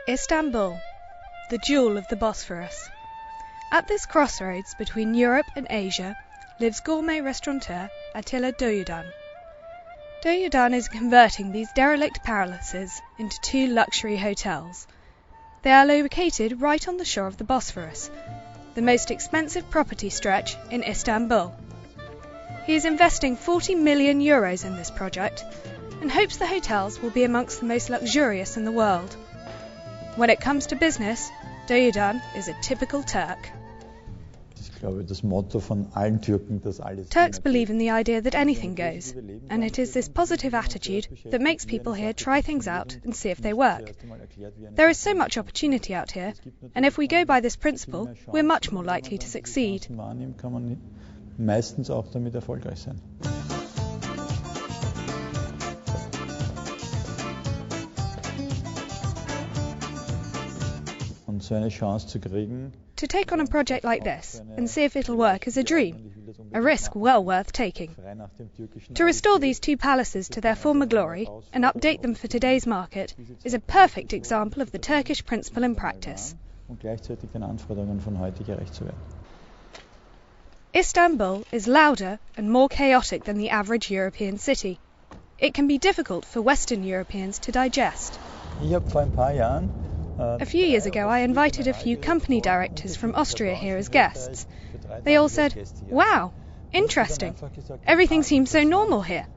Istanbul, the jewel of the Bosphorus. At this crossroads between Europe and Asia lives gourmet restaurateur Attila Doyudan. Doyudan is converting these derelict palaces into 2 luxury hotels. They are located right on the shore of the Bosphorus, the most expensive property stretch in Istanbul. He is investing €40 million in this project and hopes the hotels will be amongst the most luxurious in the world. When it comes to business, Doyudan is a typical Turk. Turks believe in the idea that anything goes, and it is this positive attitude that makes people here try things out and see if they work. There is so much opportunity out here, and if we go by this principle, we're much more likely to succeed. To take on a project like this and see if it'll work is a dream, a risk well worth taking. To restore these 2 palaces to their former glory and update them for today's market is a perfect example of the Turkish principle in practice. Istanbul is louder and more chaotic than the average European city. It can be difficult for Western Europeans to digest. A few years ago, I invited a few company directors from Austria here as guests. They all said, "Wow, interesting. Everything seems so normal here."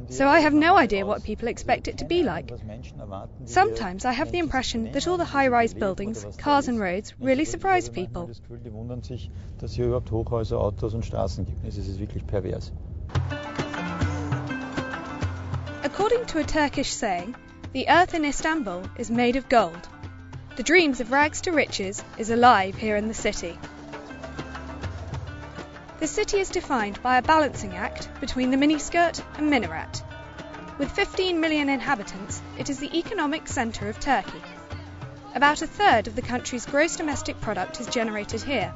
So I have no idea what people expect it to be like. Sometimes I have the impression that all the high-rise buildings, cars and roads really surprise people. According to a Turkish saying, the earth in Istanbul is made of gold. The dreams of rags to riches is alive here in the city. The city is defined by a balancing act between the miniskirt and minaret. With 15 million inhabitants, it is the economic centre of Turkey. About a third of the country's gross domestic product is generated here.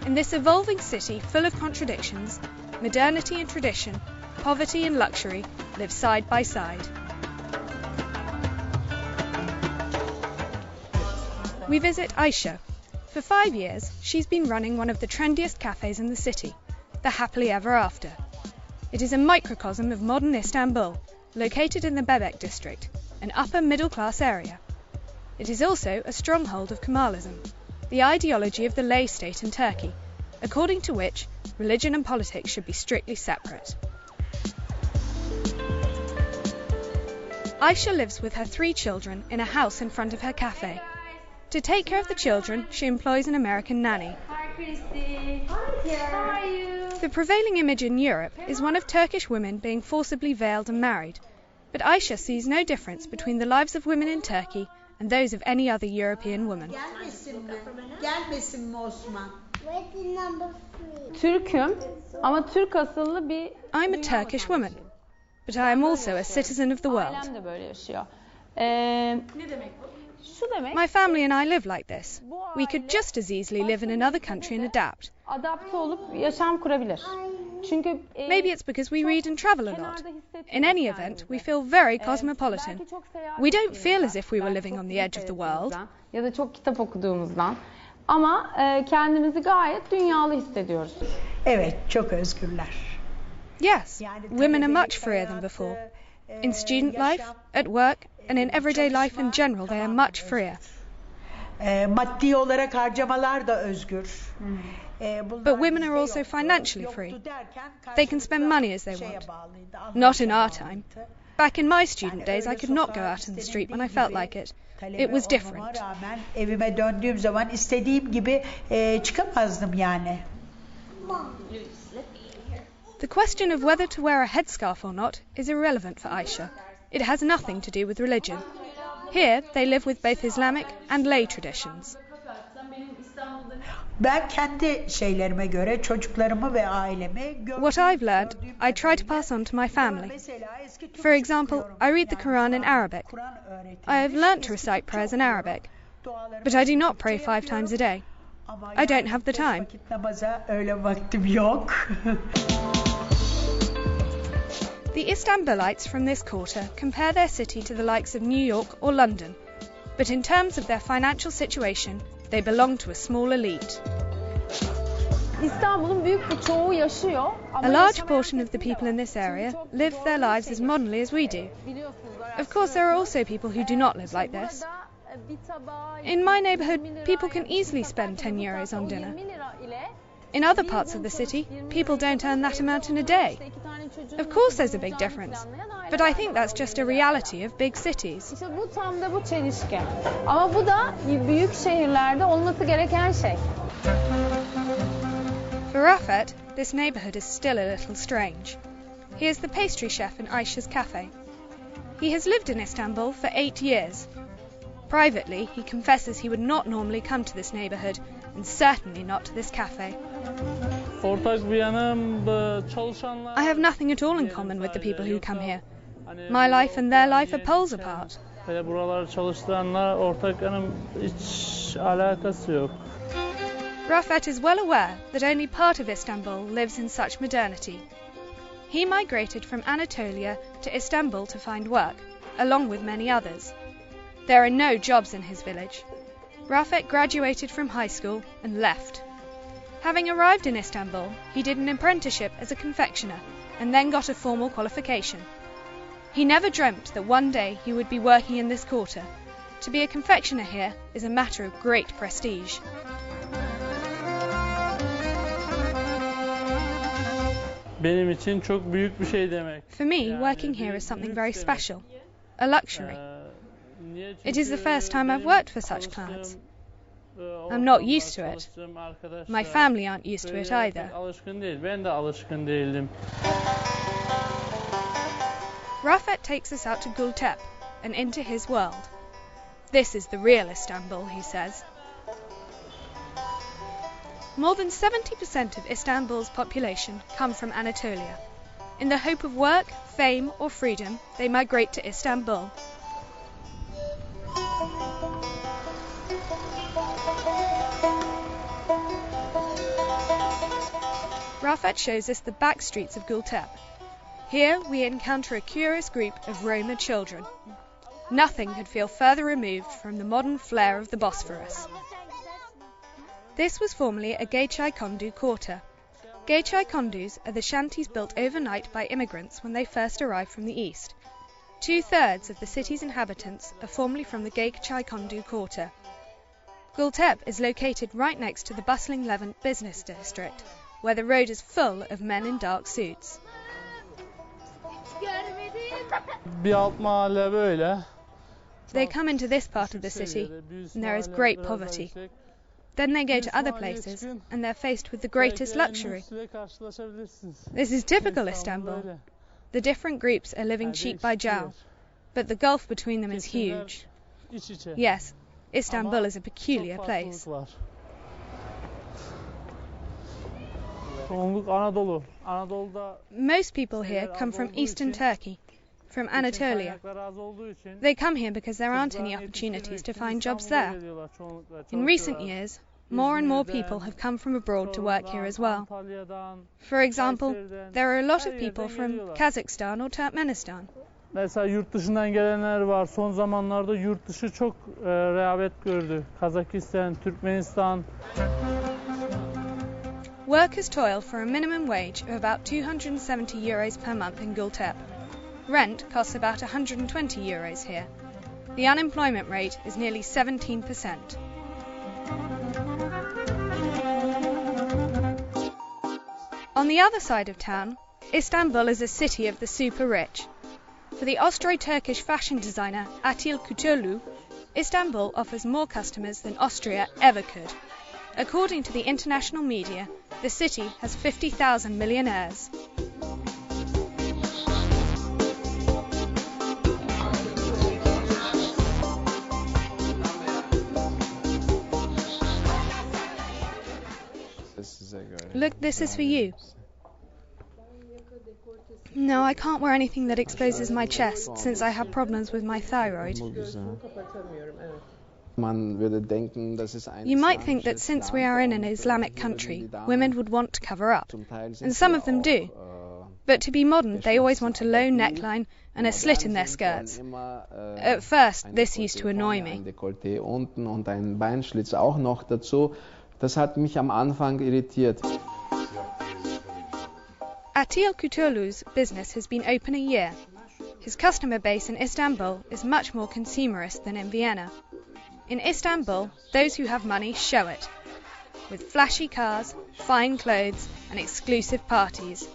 In this evolving city full of contradictions, modernity and tradition, poverty and luxury live side by side. We visit Aisha. For 5 years, she's been running one of the trendiest cafes in the city, the Happily Ever After. It is a microcosm of modern Istanbul, located in the Bebek district, an upper middle-class area. It is also a stronghold of Kemalism, the ideology of the lay state in Turkey, according to which religion and politics should be strictly separate. Aisha lives with her 3 children in a house in front of her cafe. To take care of the children, she employs an American nanny. Hi, Christy. Hi, how are you? The prevailing image in Europe is one of Turkish women being forcibly veiled and married. But Aisha sees no difference between the lives of women in Turkey and those of any other European woman. I'm a Turkish woman, but I am also a citizen of the world. My family and I live like this. We could just as easily live in another country and adapt. Maybe it's because we read and travel a lot. In any event, we feel very cosmopolitan. We don't feel as if we were living on the edge of the world. Yes, women are much freer than before. In student life, at work, and in everyday life in general, they are much freer. But women are also financially free. They can spend money as they want. Not in our time. Back in my student days, I could not go out in the street when I felt like it. It was different. The question of whether to wear a headscarf or not is irrelevant for Aisha. It has nothing to do with religion. Here, they live with both Islamic and lay traditions. What I've learned, I try to pass on to my family. For example, I read the Quran in Arabic. I have learnt to recite prayers in Arabic, but I do not pray 5 times a day. I don't have the time. The Istanbulites from this quarter compare their city to the likes of New York or London. but in terms of their financial situation, they belong to a small elite. A large portion of the people in this area live their lives as modernly as we do. Of course, there are also people who do not live like this. In my neighbourhood, people can easily spend 10 euros on dinner. In other parts of the city, people don't earn that amount in a day. Of course there's a big difference, but I think that's just a reality of big cities. For Rafet, this neighbourhood is still a little strange. He is the pastry chef in Aisha's cafe. He has lived in Istanbul for 8 years. Privately, he confesses he would not normally come to this neighbourhood, and certainly not to this cafe. I have nothing at all in common with the people who come here. My life and their life are poles apart. Rafet is well aware that only part of Istanbul lives in such modernity. He migrated from Anatolia to Istanbul to find work, along with many others. There are no jobs in his village. Rafet graduated from high school and left. Having arrived in Istanbul, he did an apprenticeship as a confectioner and then got a formal qualification. He never dreamt that one day he would be working in this quarter. To be a confectioner here is a matter of great prestige. For me, working here is something very special, a luxury. It is the first time I've worked for such clients. I'm not used to it. My family aren't used to it either. Rafet takes us out to Gultep and into his world. This is the real Istanbul, he says. More than 70% of Istanbul's population come from Anatolia. In the hope of work, fame or freedom, they migrate to Istanbul. Rafet shows us the back streets of Gultep. Here we encounter a curious group of Roma children. Nothing could feel further removed from the modern flair of the Bosphorus. This was formerly a Gayçay-Kondu quarter. Gayçay-Kondus are the shanties built overnight by immigrants when they first arrived from the east. 2/3 of the city's inhabitants are formerly from the Gayçay-Kondu quarter. Gultep is located right next to the bustling Levant business district, where the road is full of men in dark suits. They come into this part of the city, and there is great poverty. Then they go to other places, and they're faced with the greatest luxury. This is typical Istanbul. The different groups are living cheek by jowl, but the gulf between them is huge. Yes, Istanbul is a peculiar place. Most people here come from eastern Turkey, from Anatolia. They come here because there aren't any opportunities to find jobs there. In recent years, more and more people have come from abroad to work here as well. For example, there are a lot of people from Kazakhstan or Turkmenistan. Mesela yurt dışından gelenler var. Son zamanlarda yurt dışı çok rehavet gördü. Kazakistan, Türkmenistan. Workers toil for a minimum wage of about 270 euros per month in Gultep. Rent costs about 120 euros here. The unemployment rate is nearly 17%. On the other side of town, Istanbul is a city of the super rich. For the Austro-Turkish fashion designer Atil Kutulu, Istanbul offers more customers than Austria ever could. According to the international media, the city has 50,000 millionaires. Look, this is for you. No, I can't wear anything that exposes my chest since I have problems with my thyroid. You might think that since we are in an Islamic country, women would want to cover up, and some of them do. But to be modern, they always want a low neckline and a slit in their skirts. At first, this used to annoy me. Dekolleté unten und ein Beinschlitz auch noch dazu. Das hat mich am Anfang irritiert. Attil Kurtulu's business has been open a year. His customer base in Istanbul is much more consumerist than in Vienna. In Istanbul, those who have money show it, with flashy cars, fine clothes and exclusive parties.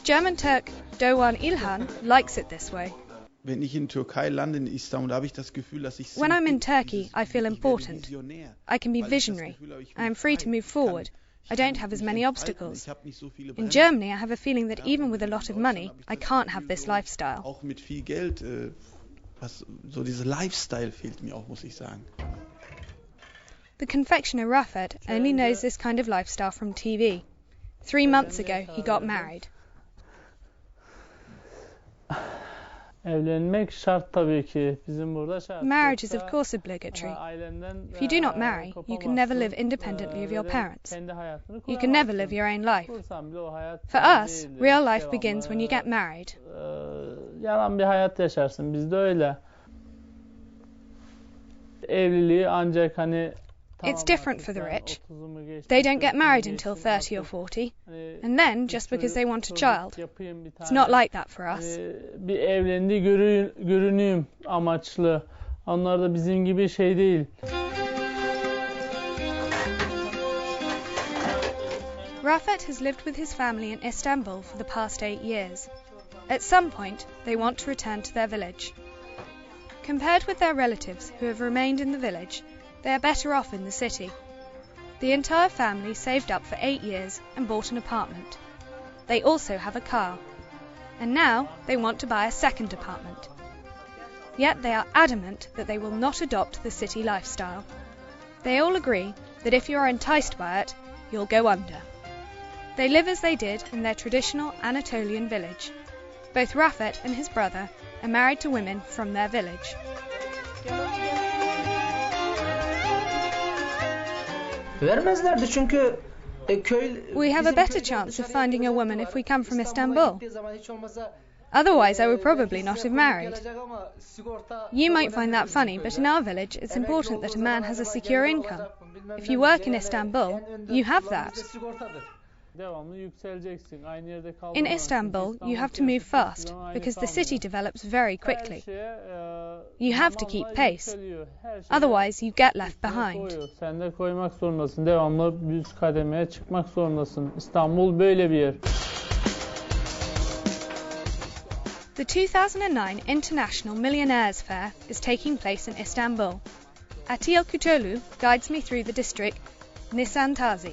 German Turk Doğan İlhan likes it this way. Wenn ich in Türkei lande, in Istanbul, habe ich das Gefühl, dass ich When I'm in Turkey, I feel important. I can be visionary. I am free to move forward. I don't have as many obstacles. In Germany, I have a feeling that even with a lot of money, I can't have this lifestyle. Auch mit viel Geld, so dieser Lifestyle fehlt mir auch, muss ich sagen. The confectioner Rafet only knows this kind of lifestyle from TV. 3 months ago, he got married. Evlenmek şart tabii ki. Bizim burada şart. Marriage is of course obligatory. If you do not marry, you can never live independently of your parents. You can never live your own life. For us, real life begins when you get married. Yalan bir hayat yaşarsın. Bizde öyle. Evliliği ancak hani It's different for the rich. They don't get married until 30 or 40, and then just because they want a child. It's not like that for us. Bir evlendi görüneyim amaçlı. Onlar da bizim gibi şey değil. Rafet has lived with his family in Istanbul for the past 8 years. At some point, they want to return to their village. Compared with their relatives who have remained in the village, they are better off in the city. The entire family saved up for 8 years and bought an apartment. They also have a car. And now they want to buy a second apartment. Yet they are adamant that they will not adopt the city lifestyle. They all agree that if you are enticed by it, you'll go under. They live as they did in their traditional Anatolian village. Both Rafet and his brother are married to women from their village. Vermezlerdi çünkü köy... We have a better chance of finding a woman if we come from Istanbul. Otherwise, I would probably not have married. You might find that funny, but in our village, it's important that a man has a secure income. If you work in Istanbul, you have that. In Istanbul, you have to move fast, because the city develops very quickly. You have to keep pace. Otherwise, you get left behind. Sen de koymak zorundasın. Devamlı bir üst kademeye çıkmak zorundasın. İstanbul böyle bir yer. The 2009 International Millionaires Fair is taking place in Istanbul. Attil Kurtulu guides me through the district Nisantazi.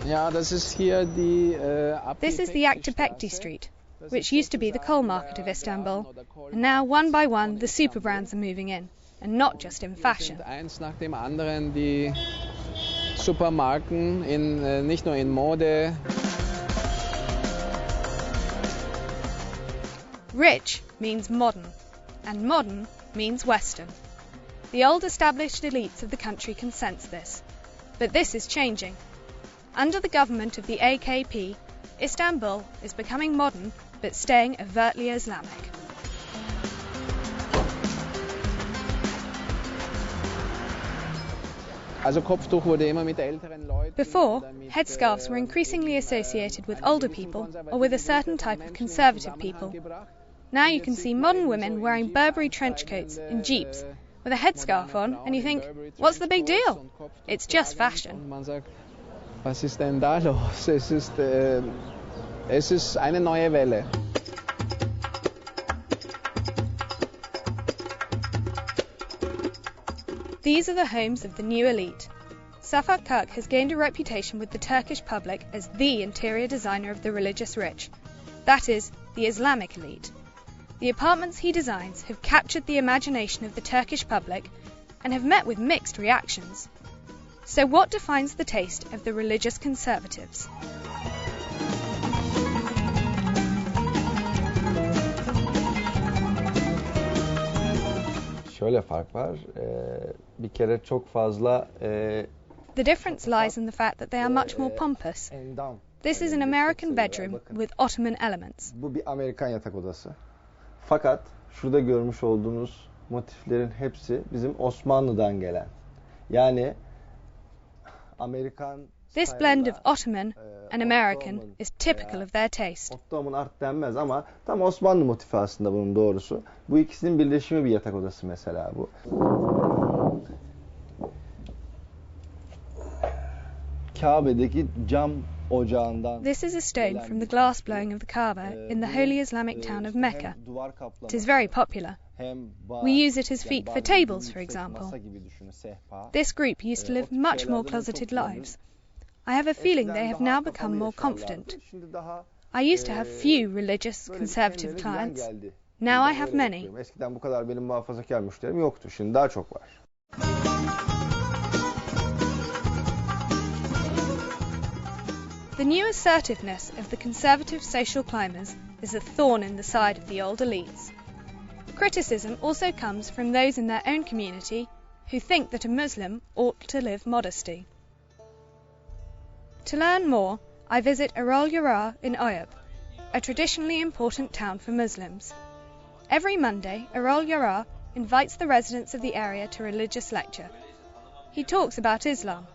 Ja, das ist hier die This is the Akçapekti Street, which used to be the coal market of Istanbul, and now one by one the super brands are moving in, and not just in fashion. Eins nach dem anderen die Supermarken nicht nur in Mode. Rich means modern, and modern means Western. The old established elites of the country can sense this, but this is changing. Under the government of the AKP, Istanbul is becoming modern but staying overtly Islamic. Also Kopftuch wurde immer mit älteren Leuten. Before, headscarves were increasingly associated with older people or with a certain type of conservative people. Now you can see modern women wearing Burberry trench coats in jeeps with a headscarf on, and you think, what's the big deal? It's just fashion. Was ist denn da los? Es ist eine neue Welle. These are the homes of the new elite. Safak Kirk has gained a reputation with the Turkish public as the interior designer of the religious rich. That is, the Islamic elite. The apartments he designs have captured the imagination of the Turkish public and have met with mixed reactions. So what defines the taste of the religious conservatives? Şöyle fark var. Bir kere çok fazla The difference lies in the fact that they are much more pompous. This is an American bedroom with Ottoman elements. Bu bir Amerikan yatak odası. Fakat şurada görmüş olduğunuz motiflerin hepsi bizim Osmanlı'dan gelen. Yani Amerikan This blend of Ottoman and American is typical of their taste. Ottoman art denmez ama tam Osmanlı motifi aslında bunun doğrusu. Bu ikisinin birleşimi bir yatak odası mesela bu. Kabe'deki cam ocağından. This is a stone from the glass blowing of the Kaaba in the holy Islamic town of Mecca. It is very popular. We use it as feet for tables, for example. This group used to live much more closeted lives. I have a feeling they have now become more confident. I used to have few religious, conservative clients. Now I have many. Eskiden bu kadar benim muhafazakar müşterim yoktu. Şimdi daha çok var. The new assertiveness of the conservative social climbers is a thorn in the side of the old elites. Criticism also comes from those in their own community who think that a Muslim ought to live modesty. To learn more, I visit Erol Yara in Oyub, a traditionally important town for Muslims. Every Monday, Erol Yara invites the residents of the area to a religious lecture. He talks about Islam.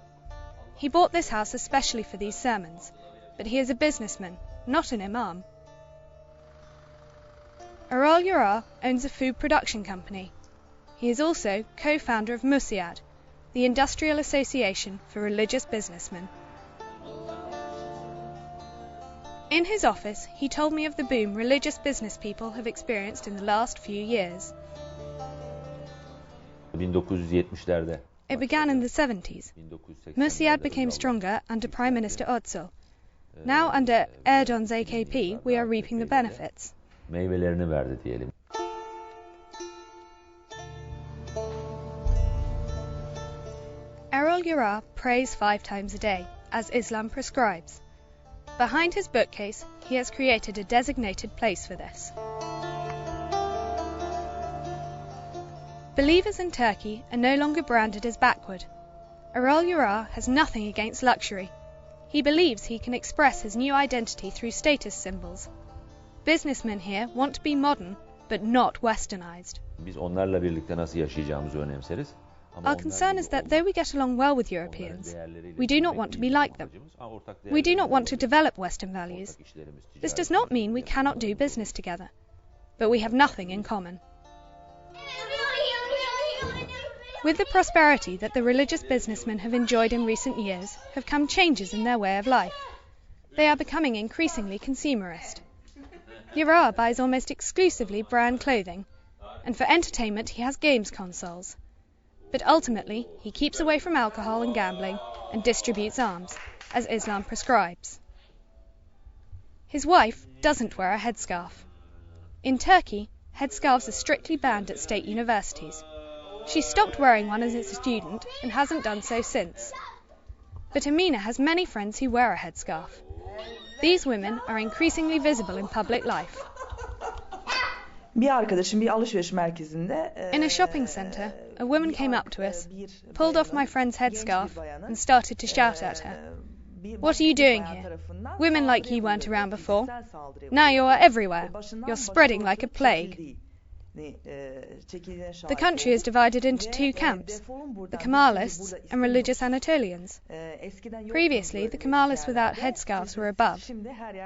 He bought this house especially for these sermons, but he is a businessman, not an imam. Erol Yara owns a food production company. He is also co-founder of Musiad, the Industrial Association for Religious Businessmen. In his office, he told me of the boom religious business people have experienced in the last few years. 1970'lerde. It began in the 70s. Musiad became stronger under Prime Minister Özal. Now under Erdogan's AKP, we are reaping the benefits. Meyvelerini verdi diyelim. Erol Yara prays 5 times a day, as Islam prescribes. Behind his bookcase, he has created a designated place for this. Believers in Turkey are no longer branded as backward. Erol Yara has nothing against luxury. He believes he can express his new identity through status symbols. Businessmen here want to be modern, but not westernized. Biz onlarla birlikte nasıl yaşayacağımızı önemseriz. Our concern is that though we get along well with Europeans, we do not want to be like them. We do not want to develop Western values. This does not mean we cannot do business together, but we have nothing in common. With the prosperity that the religious businessmen have enjoyed in recent years have come changes in their way of life. They are becoming increasingly consumerist. Yara buys almost exclusively brand clothing, and for entertainment he has games consoles. But ultimately, he keeps away from alcohol and gambling and distributes arms, as Islam prescribes. His wife doesn't wear a headscarf. In Turkey, headscarves are strictly banned at state universities. She stopped wearing one as a student and hasn't done so since. But Amina has many friends who wear a headscarf. These women are increasingly visible in public life. Bir arkadaşım bir alışveriş merkezinde In a shopping centre, a woman came up to us, pulled off my friend's headscarf and started to shout at her. What are you doing here? Women like you weren't around before. Now you are everywhere. You're spreading like a plague. The country is divided into 2 camps, the Kemalists and religious Anatolians. Previously, the Kemalists without headscarves were above.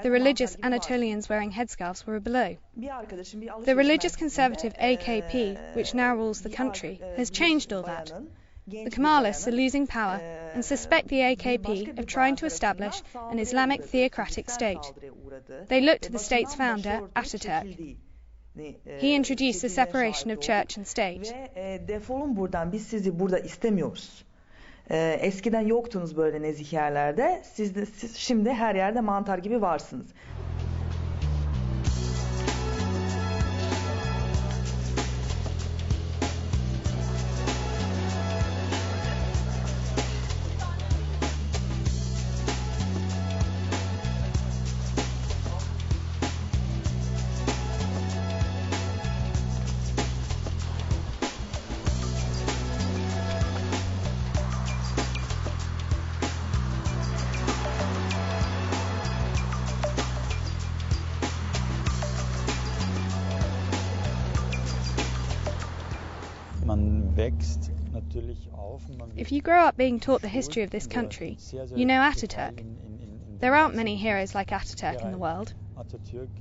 The religious Anatolians wearing headscarves were below. The religious conservative AKP, which now rules the country, has changed all that. The Kemalists are losing power and suspect the AKP of trying to establish an Islamic theocratic state. They look to the state's founder, Ataturk. He introduced the separation of church and state. Defolun buradan, biz sizi burada istemiyoruz. Eskiden yoktunuz böyle nezih yerlerde. Siz şimdi her yerde mantar gibi varsınız. If you grow up being taught the history of this country, you know Ataturk. There aren't many heroes like Ataturk in the world.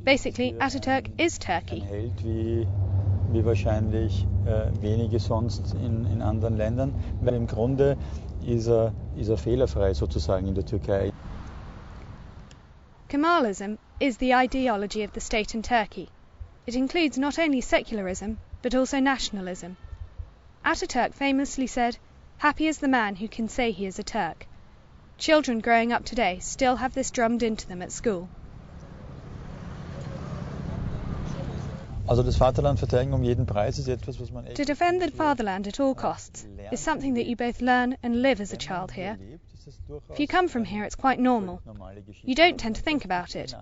Basically, Ataturk is Turkey. Wie wahrscheinlich wenige sonst in anderen Ländern, weil im Grunde ist fehlerfrei sozusagen in der Türkei. Kemalism is the ideology of the state in Turkey. It includes not only secularism, but also nationalism. Ataturk famously said, "Happy is the man who can say he is a Turk." Children growing up today still have this drummed into them at school. Also das Vaterland verteidigen jeden Preis ist etwas, was man To defend the fatherland at all costs is something that you both learn and live as a child here. If you come from here, it's quite normal. You don't tend to think about it.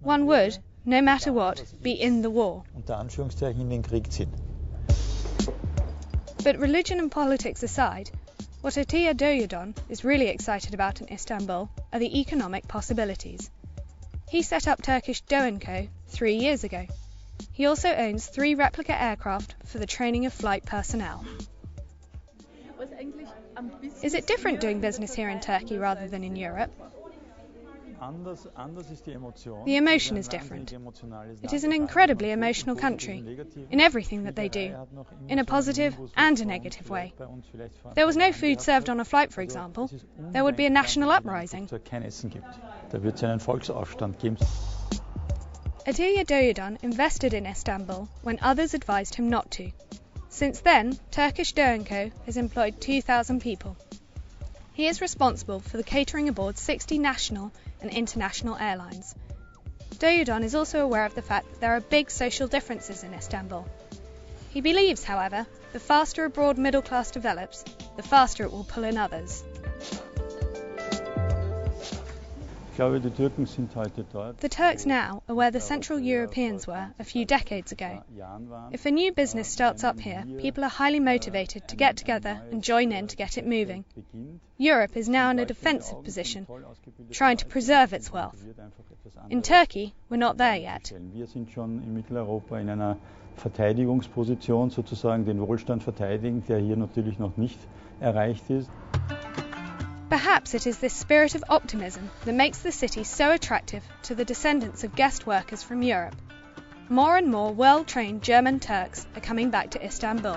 One would, no matter what, be in the war. Unter Anführungszeichen in den Krieg ziehen. But religion and politics aside, what Atilla Doğudan is really excited about in Istanbul are the economic possibilities. He set up Turkish Do & Co 3 years ago. He also owns 3 replica aircraft for the training of flight personnel. Is it different doing business here in Turkey rather than in Europe? The emotion is different. It is an incredibly emotional country, in everything that they do, in a positive and a negative way. If there was no food served on a flight, for example, there would be a national uprising. Atilla Doğudan invested in Istanbul when others advised him not to. Since then, Turkish Do & Co has employed 2,000 people. He is responsible for the catering aboard 60 national and international airlines. Doğudan is also aware of the fact that there are big social differences in Istanbul. He believes, however, the faster a broad middle class develops, the faster it will pull in others. The Turks now are where the Central Europeans were a few decades ago. If a new business starts up here, people are highly motivated to get together and join in to get it moving. Europe is now in a defensive position, trying to preserve its wealth. In Turkey, we're not there yet. Wir sind schon in Mitteleuropa in einer Verteidigungsposition, sozusagen den Wohlstand verteidigen, der hier natürlich noch nicht erreicht ist. Perhaps it is this spirit of optimism that makes the city so attractive to the descendants of guest workers from Europe. More and more well-trained German Turks are coming back to Istanbul.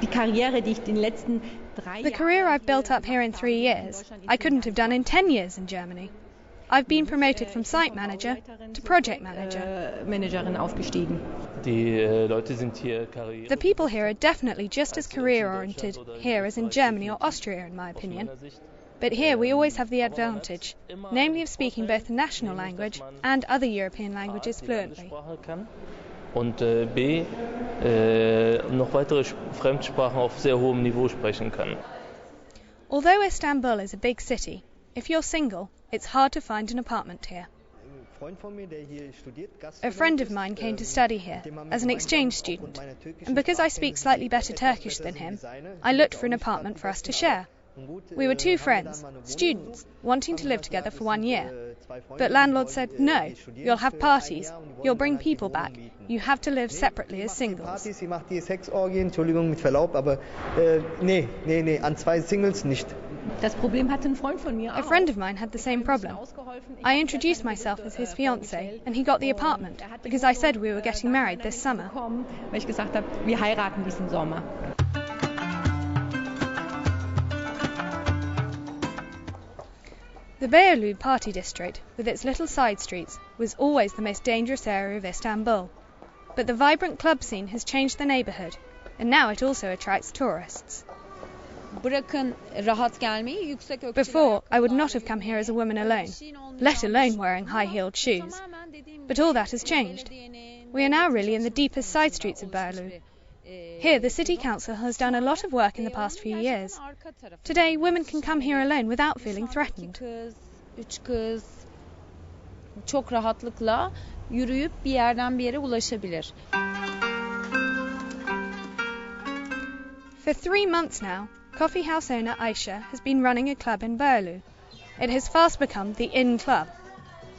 Die Karriere, die ich den letzten The career I've built up here in 3 years, I couldn't have done in 10 years in Germany. I've been promoted from site manager to project manager. Managerin aufgestiegen. The people here are definitely just as career-oriented here as in Germany or Austria, in my opinion. But here we always have the advantage, namely of speaking both the national language and other European languages fluently. Und B, noch weitere Fremdsprachen auf sehr hohem Niveau sprechen kann. Although Istanbul is a big city, if you're single, it's hard to find an apartment here. A friend of mine came to study here as an exchange student, and because I speak slightly better Turkish than him, I looked for an apartment for us to share. We were 2 friends, students, wanting to live together for 1 year. But landlord said, no, you'll have parties, you'll bring people back, you have to live separately as singles. Sie macht die Sexorgien, Entschuldigung, mit Verlaub, aber nee, an 2 Singles nicht. Das Problem hatte ein Freund von mir auch. A friend of mine had the same problem. I introduced myself as his fiancé, and he got the apartment, because I said we were getting married this summer. Weil ich gesagt habe, wir heiraten diesen Sommer. The Beyoğlu party district, with its little side streets, was always the most dangerous area of Istanbul. But the vibrant club scene has changed the neighbourhood, and now it also attracts tourists. Before, I would not have come here as a woman alone, let alone wearing high-heeled shoes. But all that has changed. We are now really in the deepest side streets of Beyoğlu. Here, the city council has done a lot of work in the past few years. Today, women can come here alone without feeling threatened. 3 kız çok rahatlıkla yürüyüp bir yerden bir yere ulaşabilir. For 3 months now, coffee house owner Aisha has been running a club in Beyoğlu. It has fast become the in club.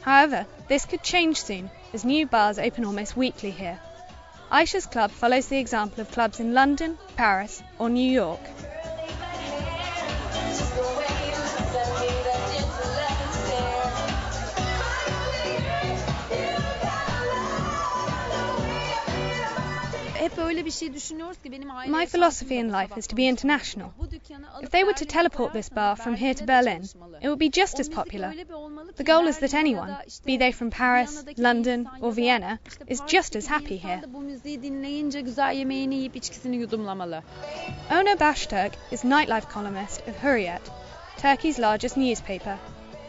However, this could change soon, as new bars open almost weekly here. Aisha's club follows the example of clubs in London, Paris, or New York. My philosophy in life is to be international. If they were to teleport this bar from here to Berlin, it would be just as popular. The goal is that anyone, be they from Paris, London, or Vienna, is just as happy here. Onur Baştürk is Nightlife columnist of Hürriyet, Turkey's largest newspaper.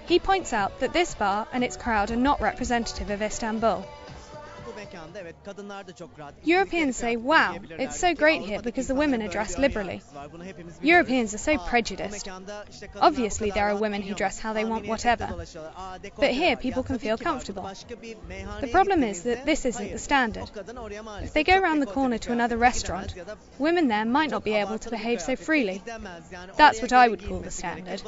He points out that this bar and its crowd are not representative of Istanbul. Europeans say, wow, it's so great here because the women are dressed liberally. Europeans are so prejudiced. Obviously there are women who dress how they want whatever. But here people can feel comfortable. The problem is that this isn't the standard. If they go round the corner to another restaurant, women there might not be able to behave so freely. That's what I would call the standard.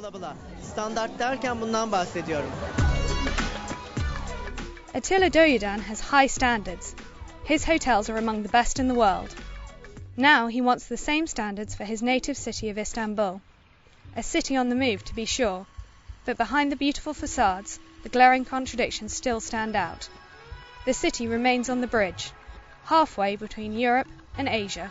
Attila Doğu'dan has high standards. His hotels are among the best in the world. Now he wants the same standards for his native city of Istanbul. A city on the move, to be sure, but behind the beautiful facades, the glaring contradictions still stand out. The city remains on the bridge, halfway between Europe and Asia.